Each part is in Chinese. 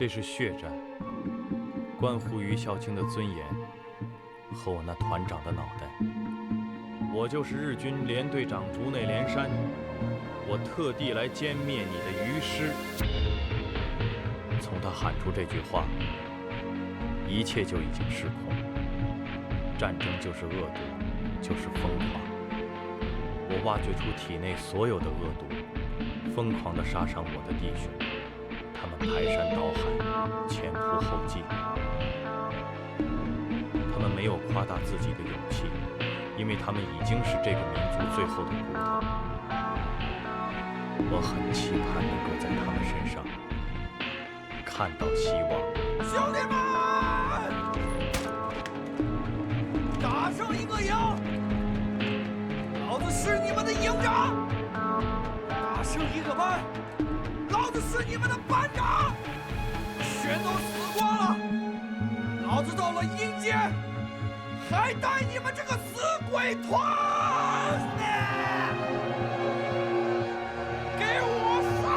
这是血战，关乎于孝卿的尊严和我那团长的脑袋。我就是日军连队长竹内连山，我特地来歼灭你的余师。从他喊出这句话，一切就已经失控。战争就是恶毒，就是疯狂。我挖掘出体内所有的恶毒，疯狂地杀伤我的弟兄。他们排山倒海，前仆后继。他们没有夸大自己的勇气，因为他们已经是这个民族最后的骨头。我很期盼能够在他们身上看到希望。兄弟们，打胜一个营，老子是你们的营长；打胜一个班，老子是你们的班长。全都死光了，老子到了阴间，还带你们这个死鬼团！给我上！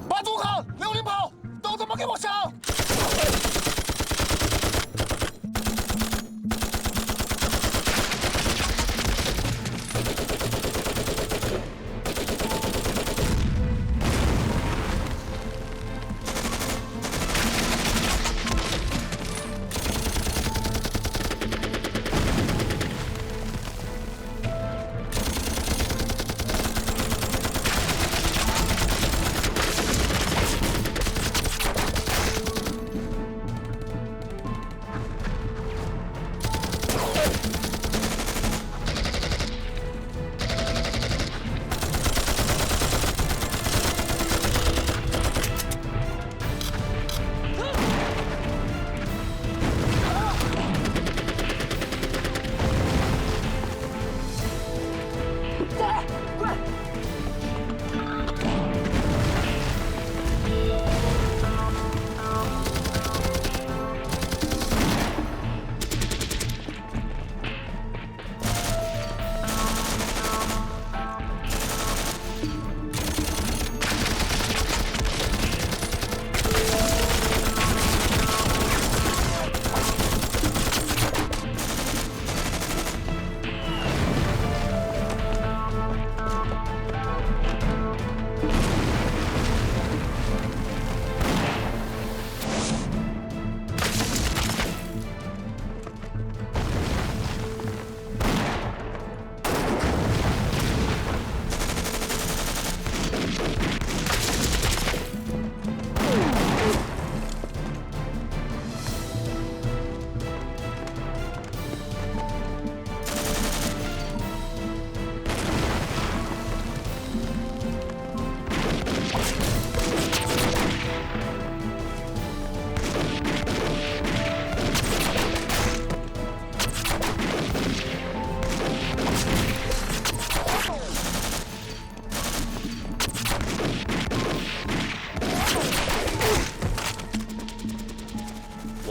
马祖康、六零炮都他妈给我上！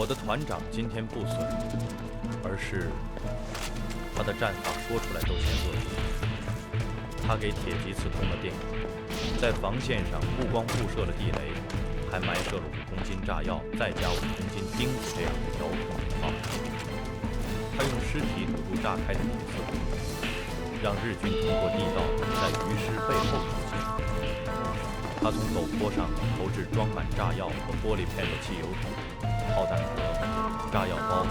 我的团长今天不损，而是他的战法说出来都嫌恶毒。他给铁骑刺通了电，在防线上不光布设了地雷，还埋设了5公斤炸药，再加5公斤钉子这样的遥控引爆。他用尸体堵住炸开的铁丝孔，让日军通过地道在鱼师背后出现。他从陡坡上投掷装满炸药和玻璃片的汽油桶、炮弹盒、炸药包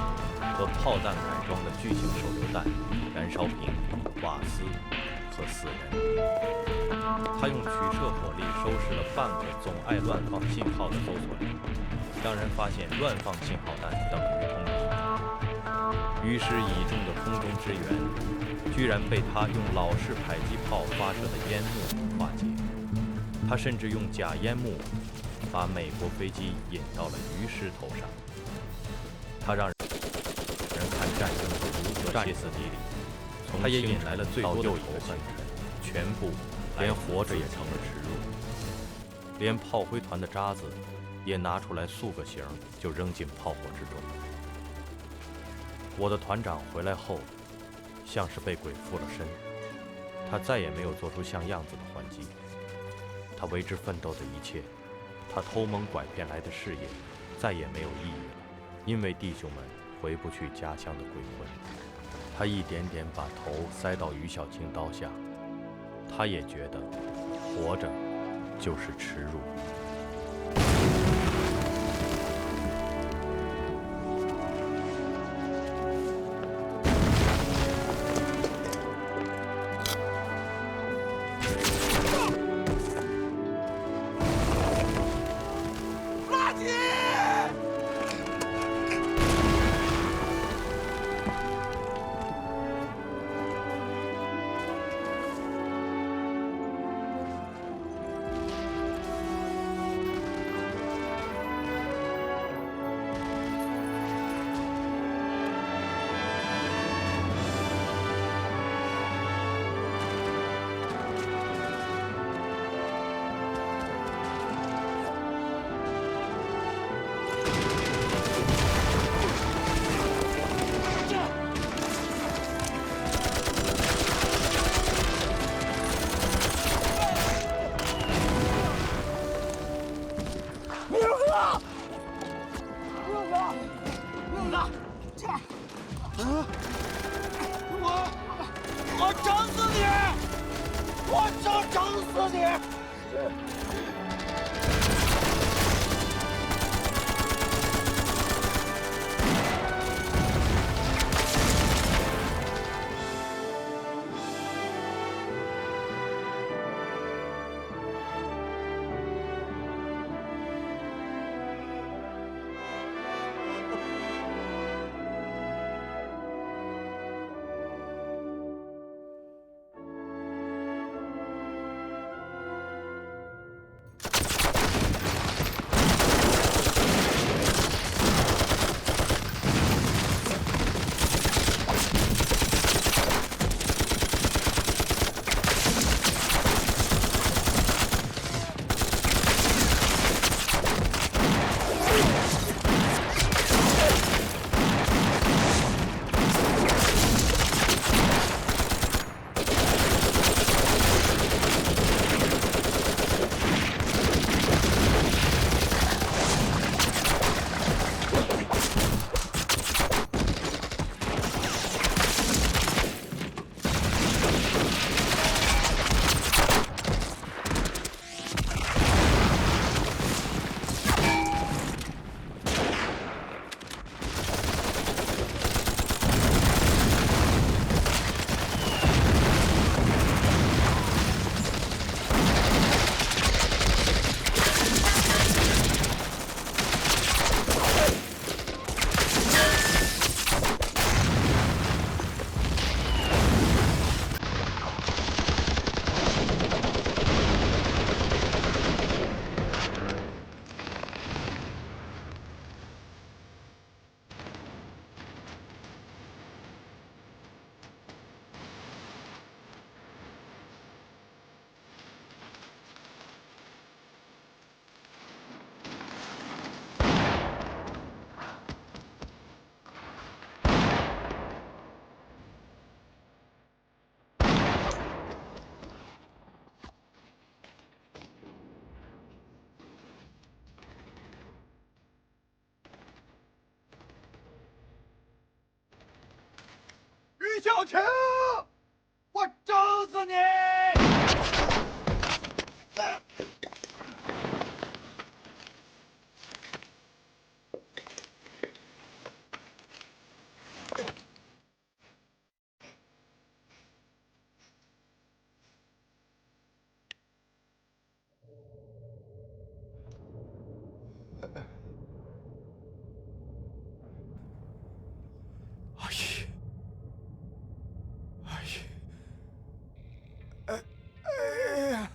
和炮弹改装的巨型手榴弹、燃烧瓶、瓦斯和死人。他用取射火力收拾了半个总爱乱放信号的搜索令，让人发现乱放信号弹等于通敌。于是倚重的空中支援，居然被他用老式迫击炮发射的烟幕化解。他甚至用假烟幕把美国飞机引到了鱼师头上。他让人看战争是如何歇斯底里，他也引来了最多的仇恨，全部连活着也成了耻辱。连炮灰团的渣子也拿出来塑个形，就扔进炮火之中。我的团长回来后，像是被鬼附了身，他再也没有做出像样子的还击。他为之奋斗的一切，他偷蒙拐骗来的事业，再也没有意义了，因为弟兄们回不去家乡的鬼魂。他一点点把头塞到于小青刀下，他也觉得活着就是耻辱。整死你！我整死你！于小青，我整死你！阿姨，阿姨，哎呀，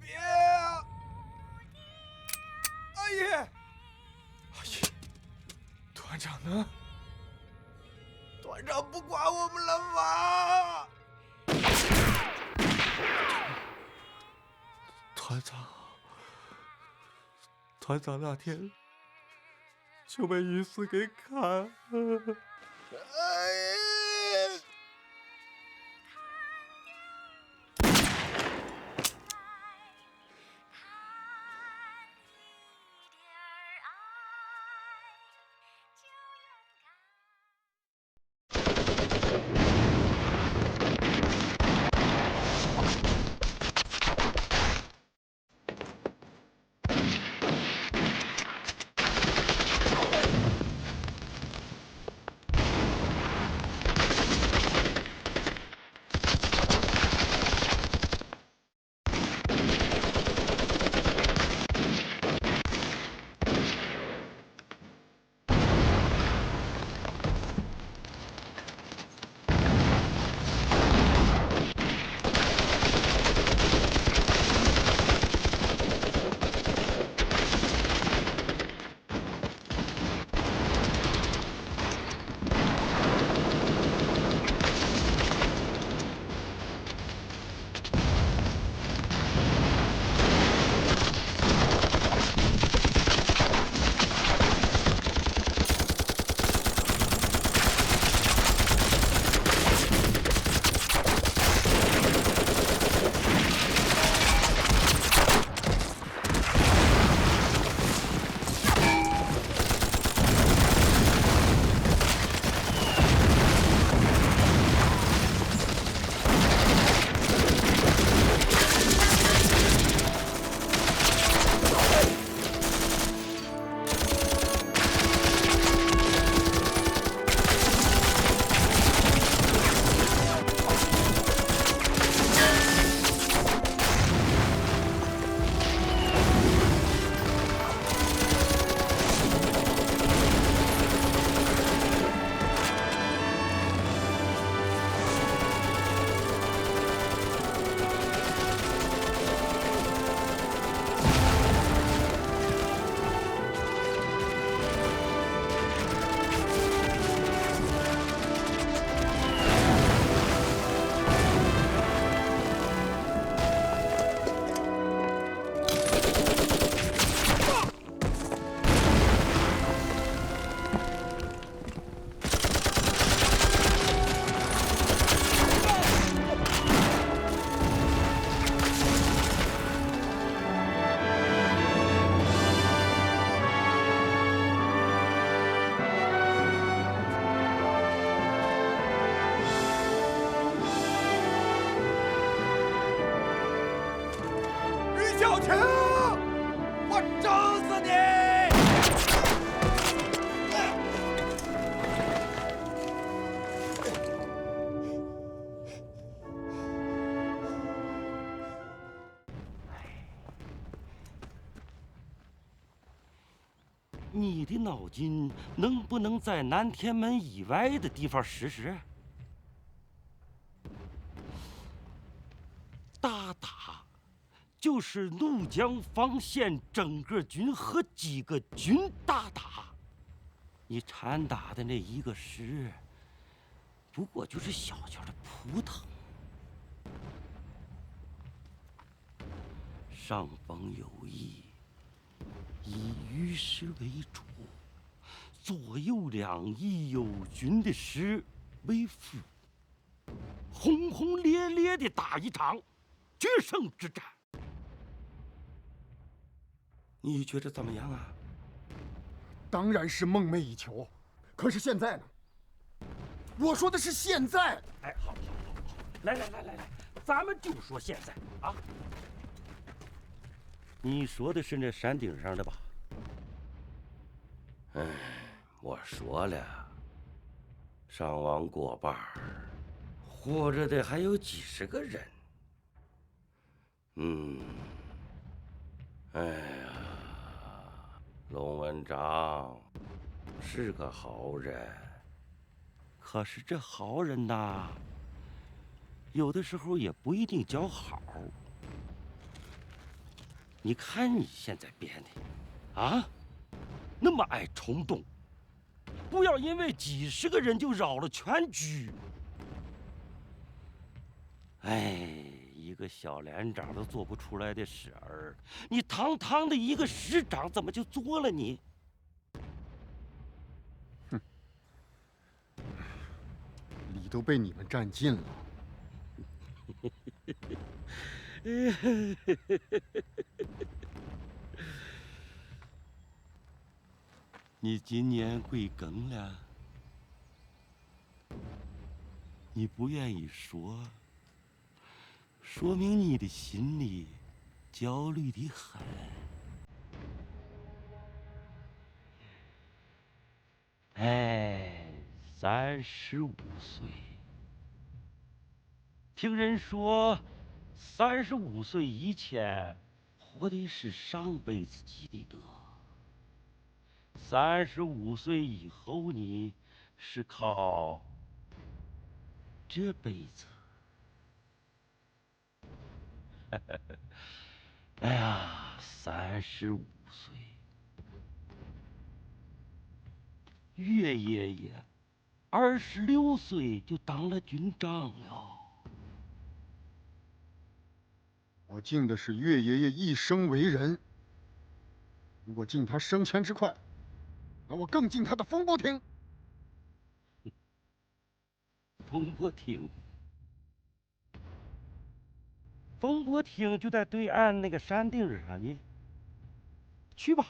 别！阿姨，阿姨，团长呢？团长不管我们了吗？团长那天就被于四给砍了。哎！小青，我整死你！你的脑筋能不能在南天门以外的地方试试？大打，就是怒江防线整个军和几个军大打。你掺打的那一个师，不过就是小小的扑腾。上方有意，以御师为主，左右两翼友军的师为辅，轰轰烈烈的打一场决胜之战。你觉得怎么样啊？当然是梦寐以求，可是现在呢？我说的是现在。哎，好，来，咱们就说现在啊。你说的是那山顶上的吧？哎，我说了，伤亡过半，活着的还有几十个人。哎呀，龙文章是个好人，可是这好人呐，有的时候也不一定叫好。你看你现在变的，啊，那么爱冲动，不要因为几十个人就扰了全局。哎，一个小连长都做不出来的事儿，你堂堂的一个师长怎么就做了你？哼，理都被你们占尽了。你今年贵庚了？你不愿意说，说明你的心里焦虑的很。哎，35岁。听人说，35岁以前活的是上辈子积的德，35岁以后呢，是靠这辈子。哎呀，35岁，岳爷爷26岁就当了军长了。我敬的是岳爷爷一生为人，如果敬他升迁之快，那我更敬他的风波亭。风波亭，风波亭就在对岸那个山顶上呢。去吧。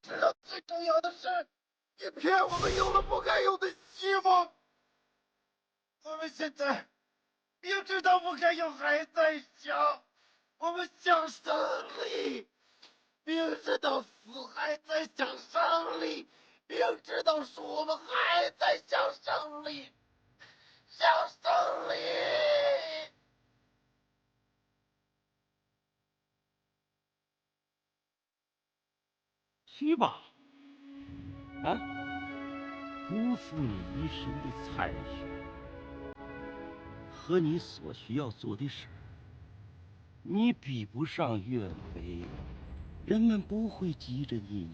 知道最重要的是，你骗我们有了不该有的希望。我们现在明知道不该有，还在想，我们想胜利；明知道死，还在想胜利；明知道输，我们还在想胜利，想胜利。去吧。啊，不负你一生的才学和你所需要做的事儿，你比不上岳飞，人们不会记着你，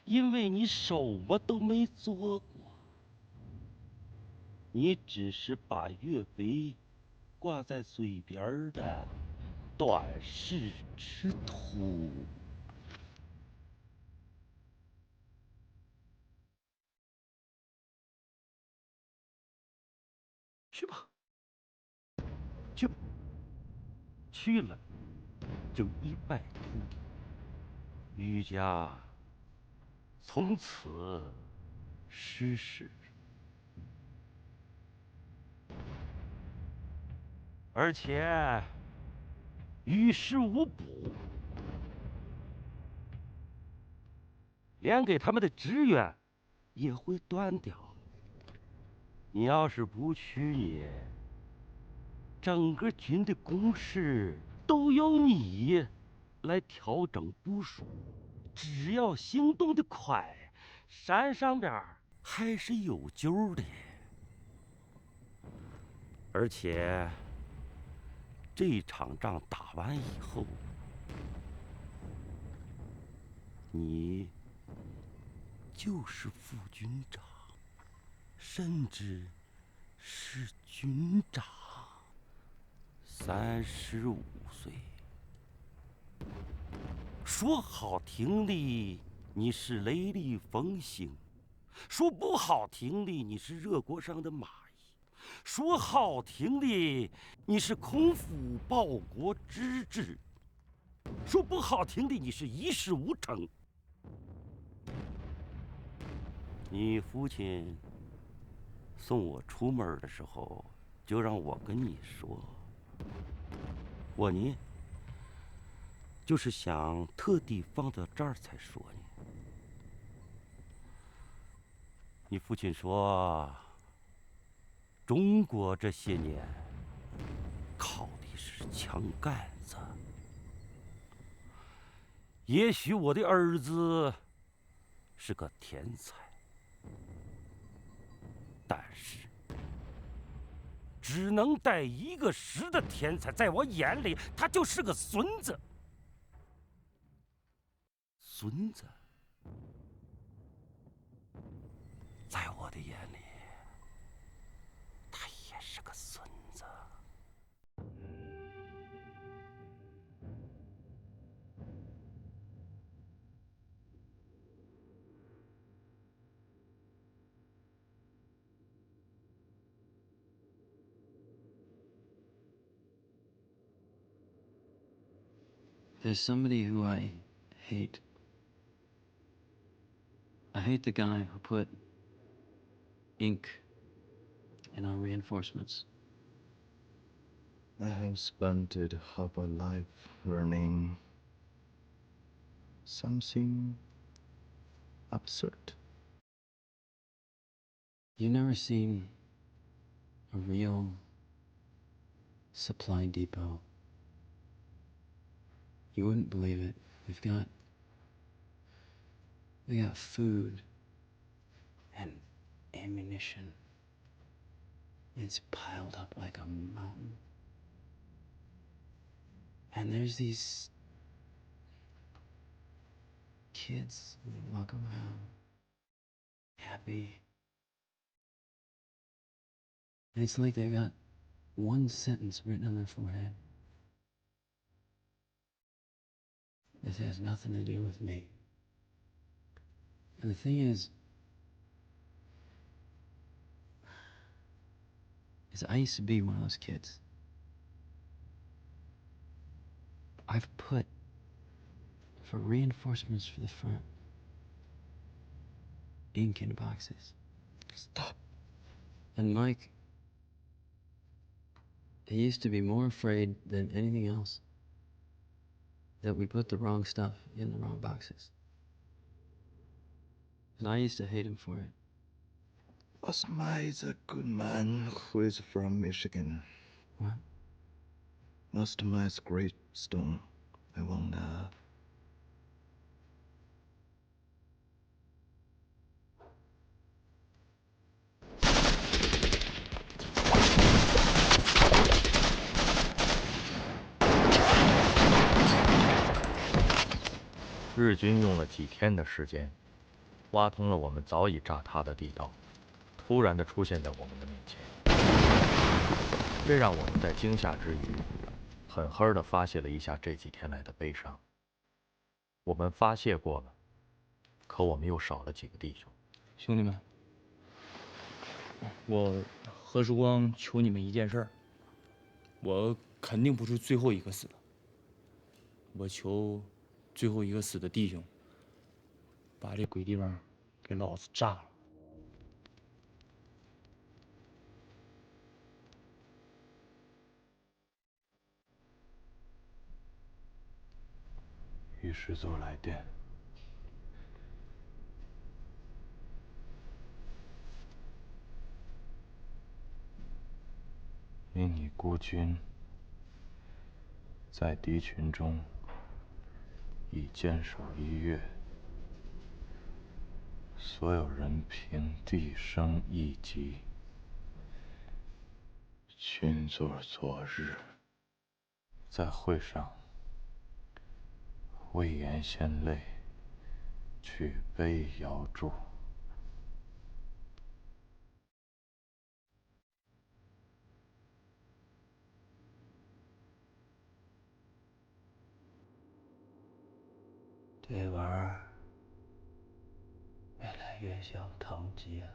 因为你什么都没做过，你只是把岳飞挂在嘴边的短视之徒。去吧，去吧，去了就一败涂地，余家从此失势，而且于事无补，连给他们的支援也会断掉。你要是不去，整个军的攻势都由你来调整部署。只要行动的快，山上边还是有救的。而且这场仗打完以后，你就是副军长，甚至是军长，35岁。说好听的你是雷厉风行，说不好听的你是热锅上的蚂蚁，说好听的你是空腹报国之志，说不好听的你是一事无成。你父亲送我出门的时候，就让我跟你说，我呢，就是想特地放到这儿才说呢。你父亲说，中国这些年靠的是枪杆子，也许我的儿子是个天才，但是只能带一个师的天才，在我眼里他就是个孙子。孙子，在我的眼里，他也是个孙子。There's somebody who I hate. I hate the guy who put ink in our reinforcements. I have spent half a life learning something absurd. You've never seen a real supply depot. You wouldn't believe it. We got food and ammunition. It's piled up like a mountain. And there's these kids who walk around happy. And it's like they've got one sentence written on their forehead. This has nothing to do with me. And the thing is I used to be one of those kids. I've put for reinforcements for the front ink in boxes. Stop. And Mike, he used to be more afraid than anything else that we put the wrong stuff in the wrong boxes. And I used to hate him for it. Osama is a good man who is from Michigan. What? Lost my great stone. I wanna.日军用了几天的时间，挖通了我们早已炸塌的地道，突然地出现在我们的面前。这让我们在惊吓之余，狠狠地发泄了一下这几天来的悲伤。我们发泄过了，可我们又少了几个弟兄。兄弟们，我何时光求你们一件事儿，我肯定不是最后一个死的。我求最后一个死的弟兄，把这鬼地方给老子炸了。于师座来电，因你孤军在敌群中已坚守1月，所有人平地生一疾，群作昨日，在会上魏延献泪，举杯遥祝。这玩意儿越来越像唐吉了。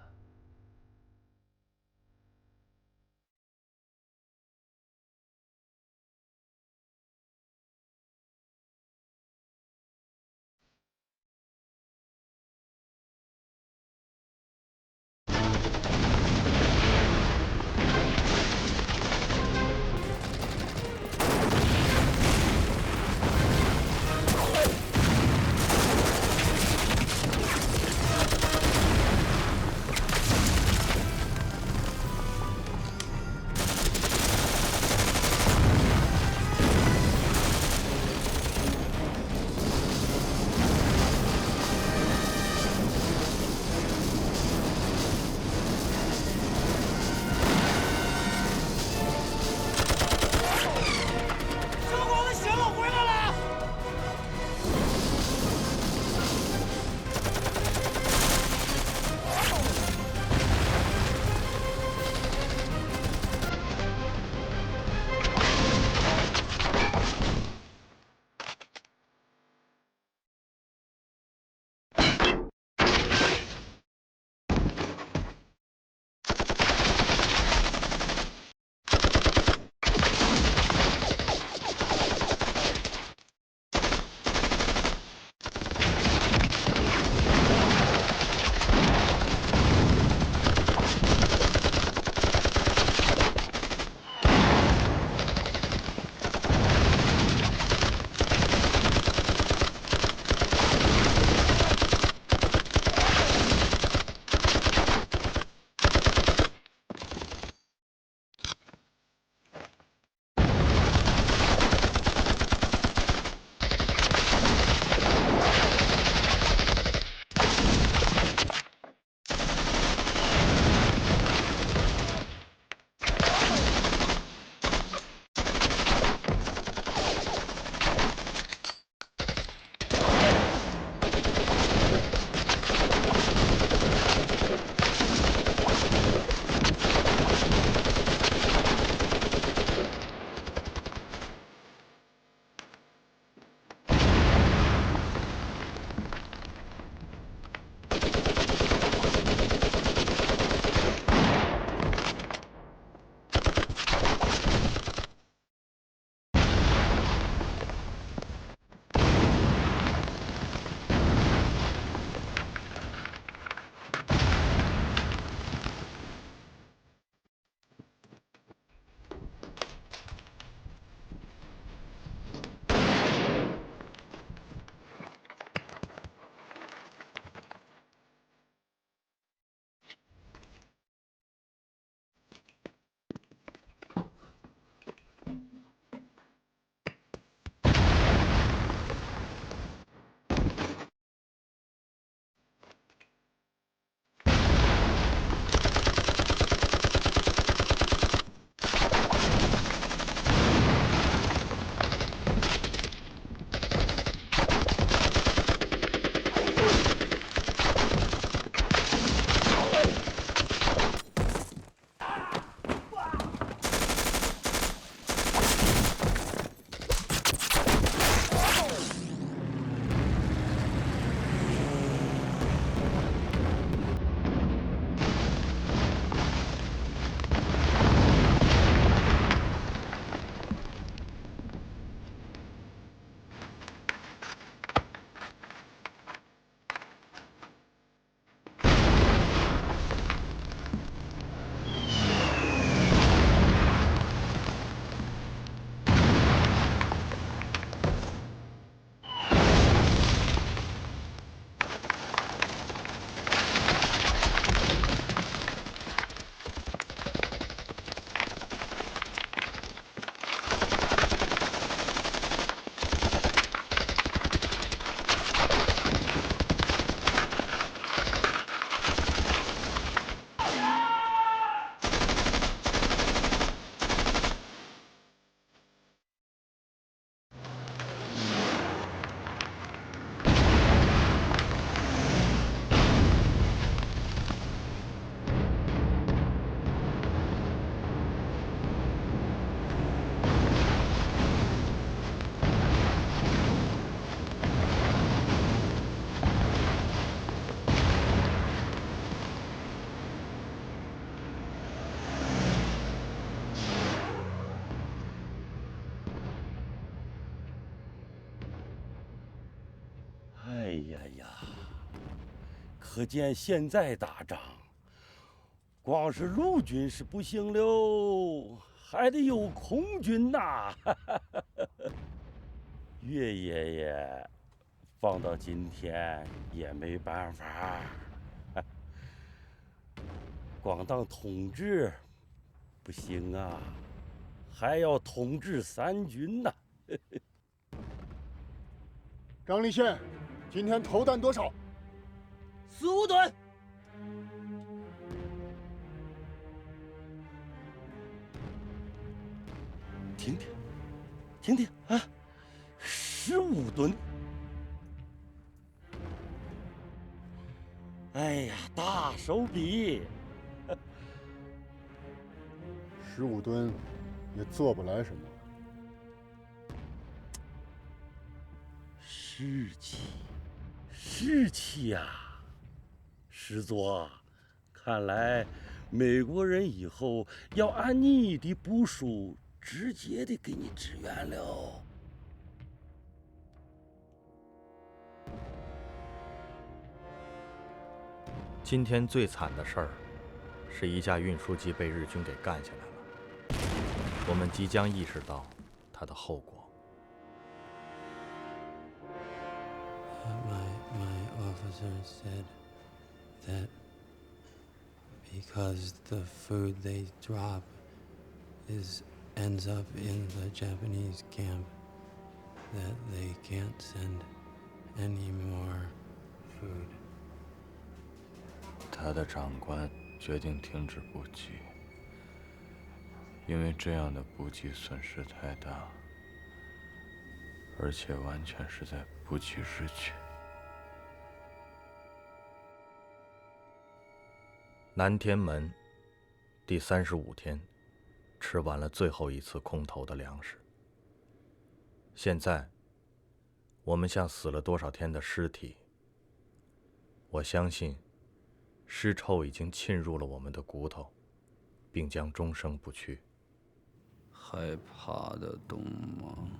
可见现在打仗，光是陆军是不行喽，还得有空军呐。岳爷爷放到今天也没办法，光当统治不行啊，还要统治三军呐。张立宪，今天投弹多少？15吨。停停，停停啊！15吨。哎呀，大手笔！15吨也做不来什么。士气，士气呀！师座，看来美国人以后要按你的部署，直接的给你支援了。今天最惨的事儿，是一架运输机被日军给干下来了。我们即将意识到它的后果。My officer said that because the food they drop ends up in the Japanese camp, that they can't send any more food. 他的长官决定停止补给，因为这样的补给损失太大，而且完全是在补给日区。南天门第35天，吃完了最后一次空投的粮食。现在，我们像死了多少天的尸体。我相信，尸臭已经沁入了我们的骨头，并将终生不去。还爬得动吗？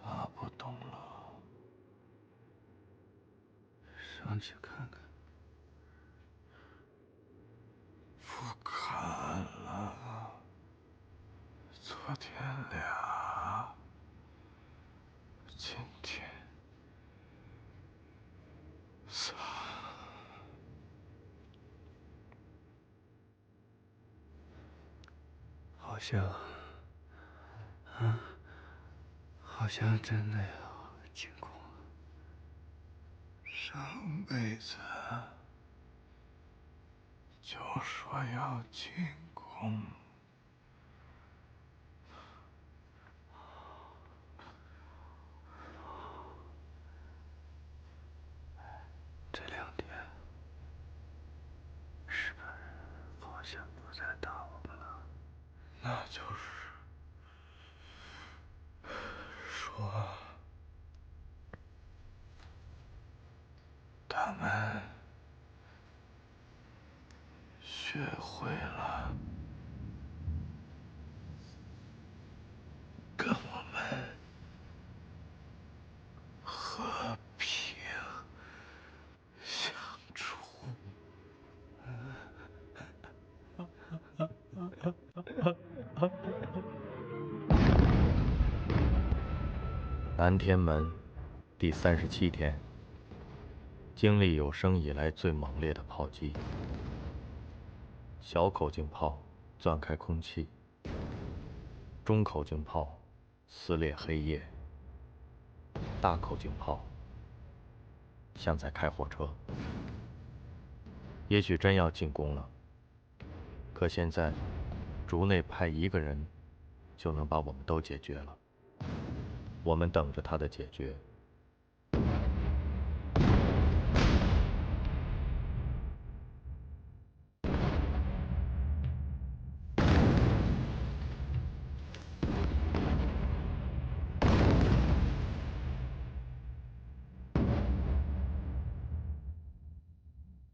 爬不动了，上去看看。不看了，昨天俩，今天仨。好像，好像真的要进攻了。上辈子就说要进攻，这2天日本人好像不再打我们了，那就是说他们学会了跟我们和平相处。南天门第37天，经历有生以来最猛烈的炮击。小口径炮钻开空气，中口径炮撕裂黑夜，大口径炮像在开火车。也许真要进攻了，可现在竹内派1个人就能把我们都解决了。我们等着他的解决。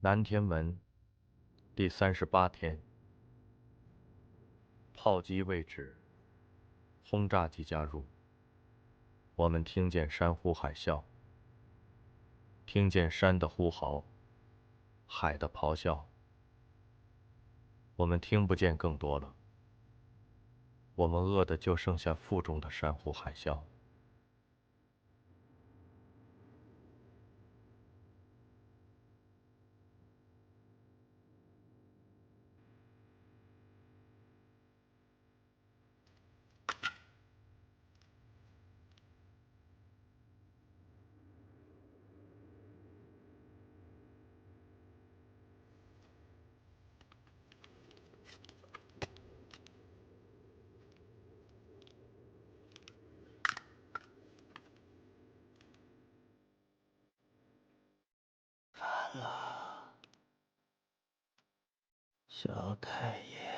南天门第38天，炮击未止，轰炸机加入。我们听见山呼海啸，听见山的呼嚎，海的咆哮。我们听不见更多了，我们饿的就剩下腹中的山呼海啸。完了，小太爷，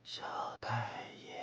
小太爷。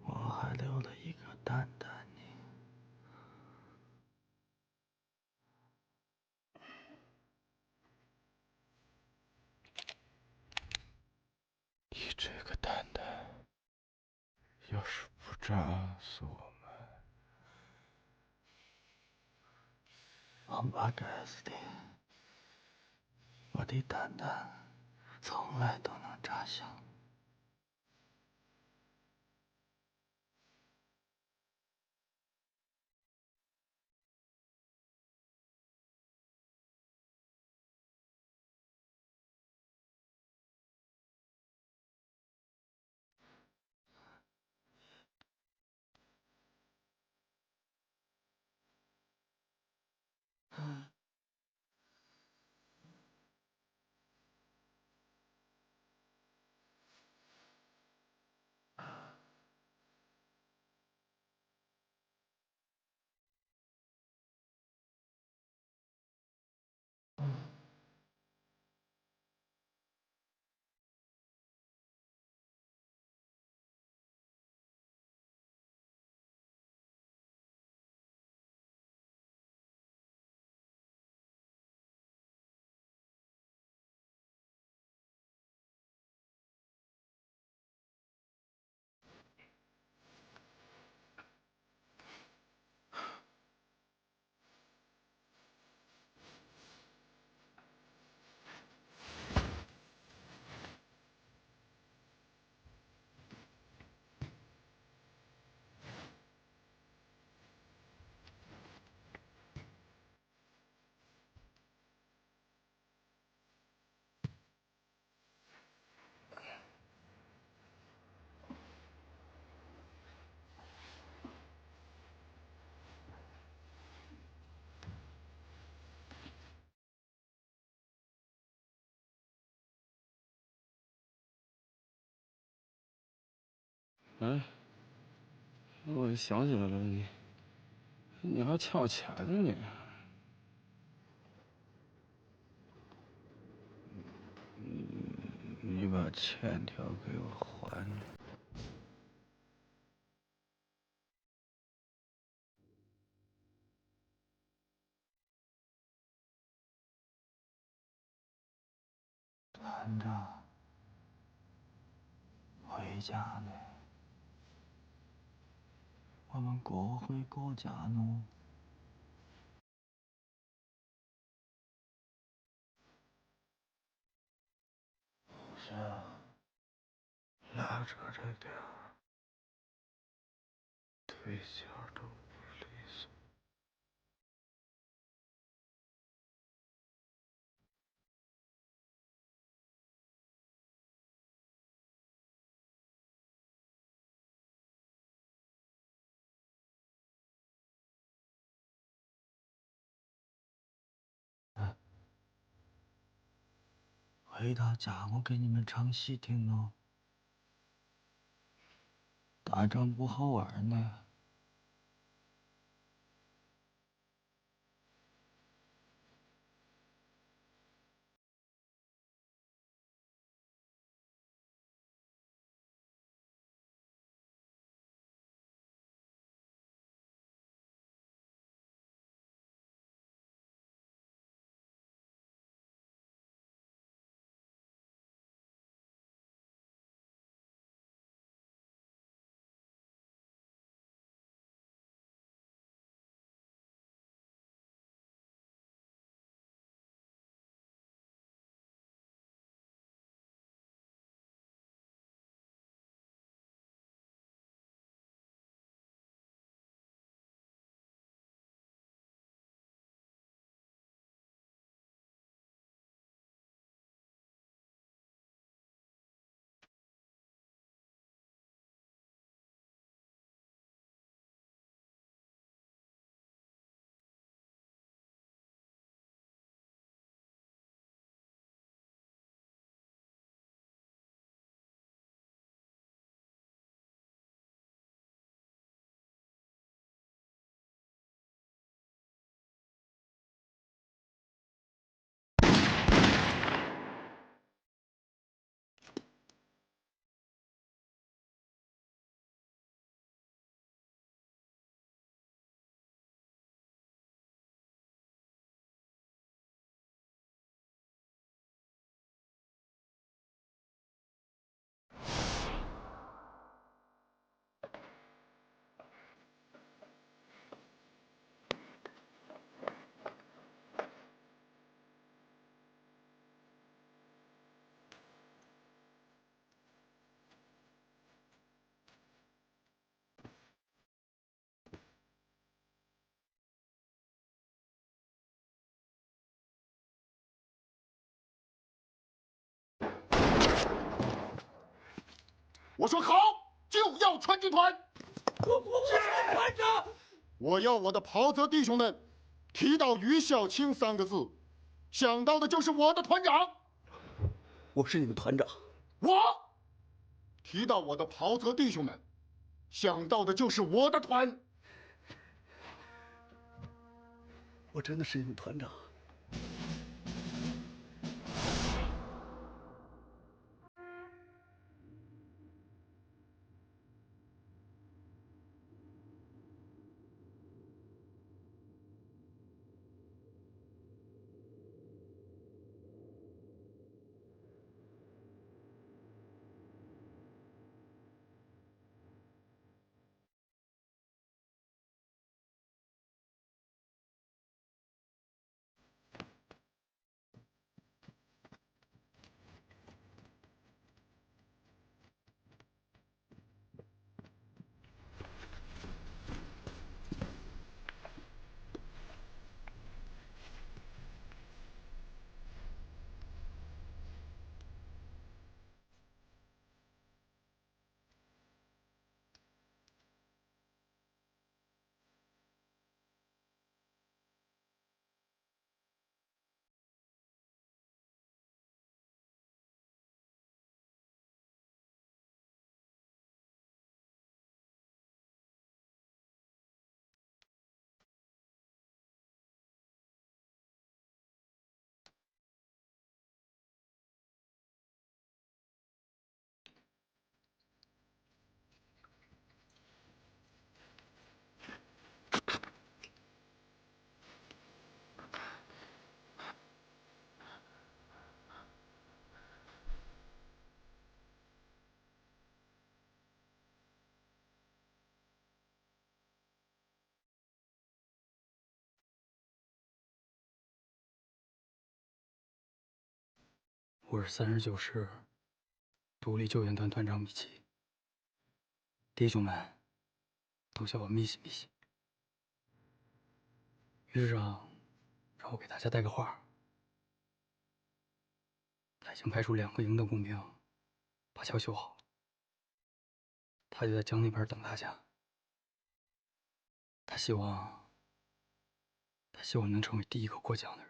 我还留了一个蛋蛋呢。你这个蛋蛋，要是不炸死我们，王八该死的！我的蛋蛋从来都能炸响。哎，我想起来了，你还欠我钱呢你。你把欠条给我还了。团长，回家呢？我们过回国家呢？是啊，拉着这点腿脚都不利索。回到家我给你们唱戏听哦。打仗不好玩呢。我说好，就要川军团。是团长。我要我的袍泽弟兄们提到于小青3个字，想到的就是我的团长。我是你们团长。我提到我的袍泽弟兄们，想到的就是我的团。我真的是你们团长。我是39师独立救援团团长米奇，弟兄们都叫我米西米西。于师长让我给大家带个话，他已经派出2个营的工兵把桥修好了，他就在江那边等大家。他希望能成为第一个过江的人。